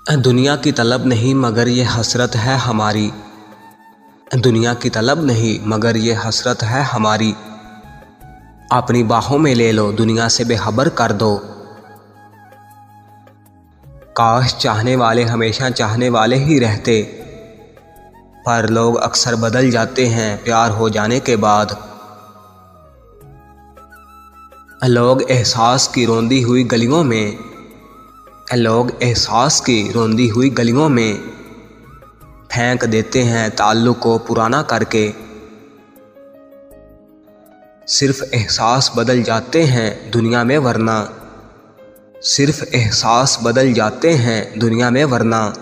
दुनिया की तलब नहीं मगर ये हसरत है हमारी। दुनिया की तलब नहीं मगर ये हसरत है हमारी। अपनी बाहों में ले लो, दुनिया से बेखबर कर दो। काश चाहने वाले हमेशा चाहने वाले ही रहते, पर लोग अक्सर बदल जाते हैं प्यार हो जाने के बाद। लोग एहसास की रोंदी हुई गलियों में फेंक देते हैं ताल्लुक को पुराना करके। सिर्फ एहसास बदल जाते हैं दुनिया में वरना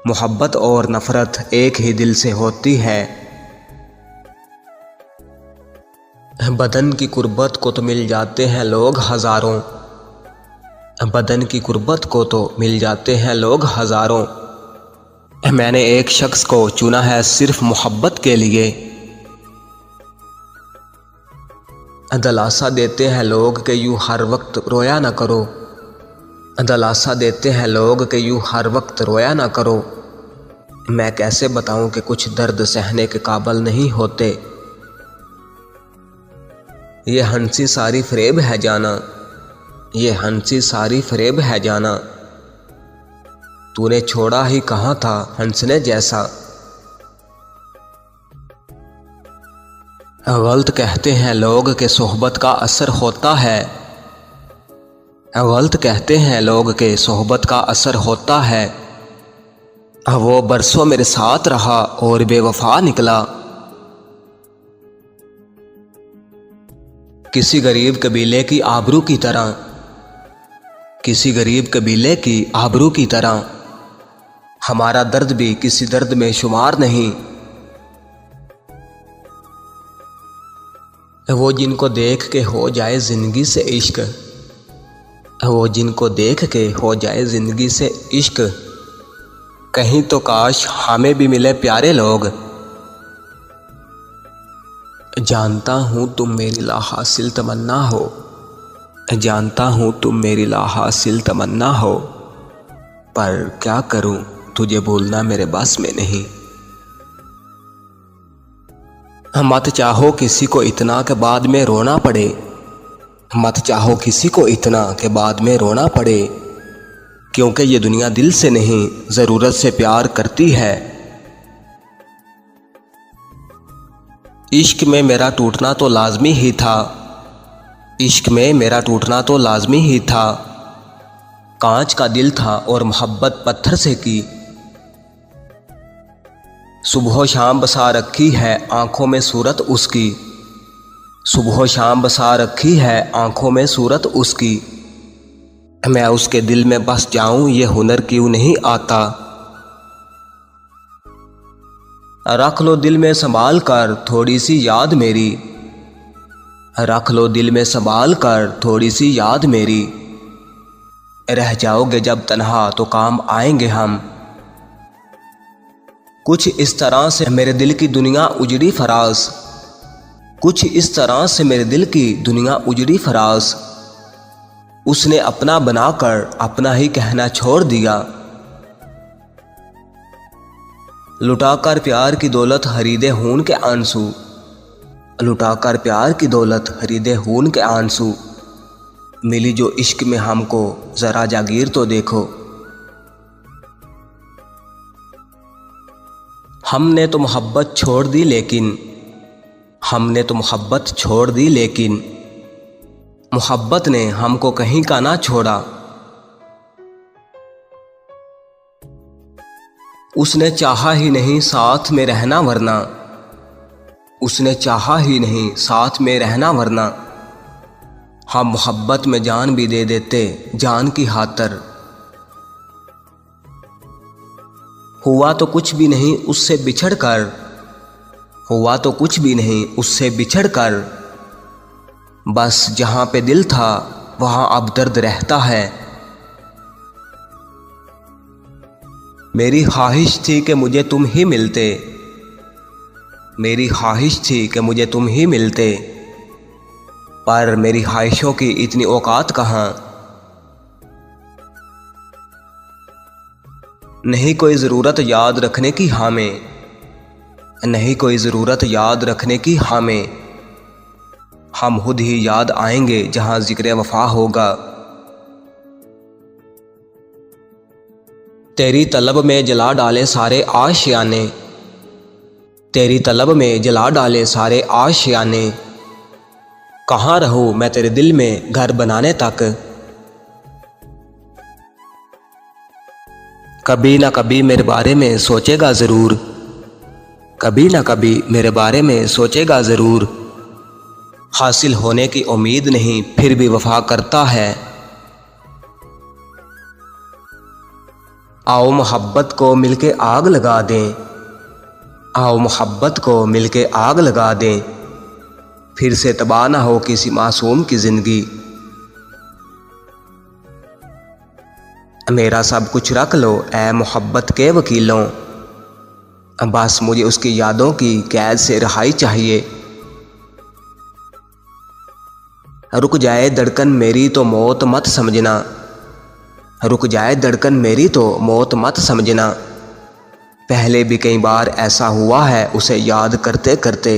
मोहब्बत और नफ़रत एक ही दिल से होती है। बदन की कुर्बत को तो मिल जाते हैं लोग हज़ारों। मैंने एक शख्स को चुना है सिर्फ मोहब्बत के लिए। दिलासा देते हैं लोग कि यूँ हर वक्त रोया ना करो। मैं कैसे बताऊं कि कुछ दर्द सहने के काबिल नहीं होते। ये हंसी सारी फरेब है जाना, तूने छोड़ा ही कहाँ था हंसने जैसा। गलत कहते हैं लोग कि सोहबत का असर होता है। वो बरसों मेरे साथ रहा और बेवफा निकला। किसी गरीब कबीले की आबरू की तरह हमारा दर्द भी किसी दर्द में शुमार नहीं। वो जिनको देख के हो जाए जिंदगी से इश्क, कहीं तो काश हमें भी मिले प्यारे लोग। जानता हूँ तुम मेरी लाहासिल तमन्ना हो, पर क्या करूँ तुझे भूलना मेरे बस में नहीं। मत चाहो किसी को इतना के बाद में रोना पड़े, क्योंकि ये दुनिया दिल से नहीं ज़रूरत से प्यार करती है। इश्क में मेरा टूटना तो लाजमी ही था। कांच का दिल था और मोहब्बत पत्थर से की। सुबह शाम बसा रखी है आंखों में सूरत उसकी। मैं उसके दिल में बस जाऊं ये हुनर क्यों नहीं आता। रख लो दिल में संभाल कर थोड़ी सी याद मेरी। रह जाओगे जब तन्हा तो काम आएंगे हम। कुछ इस तरह से मेरे दिल की दुनिया उजड़ी फरास। उसने अपना बनाकर अपना ही कहना छोड़ दिया। लुटाकर प्यार की दौलत खरीदे खून के आंसू। मिली जो इश्क में हमको जरा जागीर तो देखो। हमने तो मोहब्बत छोड़ दी लेकिन मोहब्बत ने हमको कहीं का ना छोड़ा। उसने चाहा ही नहीं साथ में रहना वरना हम मोहब्बत में जान भी दे देते जान की खातर। हुआ तो कुछ भी नहीं उससे बिछड़कर। बस जहाँ पे दिल था वहाँ अब दर्द रहता है। मेरी ख्वाहिश थी कि मुझे तुम ही मिलते, पर मेरी ख्वाहिशों की इतनी औकात कहाँ। नहीं कोई ज़रूरत याद रखने की हमें, नहीं कोई ज़रूरत याद रखने की हमें, हम खुद ही याद आएंगे जहाँ ज़िक्र वफ़ा होगा। तेरी तलब में जला डाले सारे आशियाने, तेरी तलब में जला डाले सारे आशियाने, कहाँ रहूँ मैं तेरे दिल में घर बनाने तक। कभी ना कभी मेरे बारे में सोचेगा ज़रूर, कभी ना कभी मेरे बारे में सोचेगा ज़रूर, हासिल होने की उम्मीद नहीं फिर भी वफ़ा करता है। आओ मोहब्बत को मिलके आग लगा दें, आओ मोहब्बत को मिलके आग लगा दें, फिर से तबाह ना हो किसी मासूम की ज़िंदगी। मेरा सब कुछ रख लो ऐ मोहब्बत के वकीलों, बस मुझे उसकी यादों की कैद से रिहाई चाहिए। रुक जाए धड़कन मेरी तो मौत मत समझना, रुक जाए धड़कन मेरी तो मौत मत समझना, पहले भी कई बार ऐसा हुआ है उसे याद करते करते।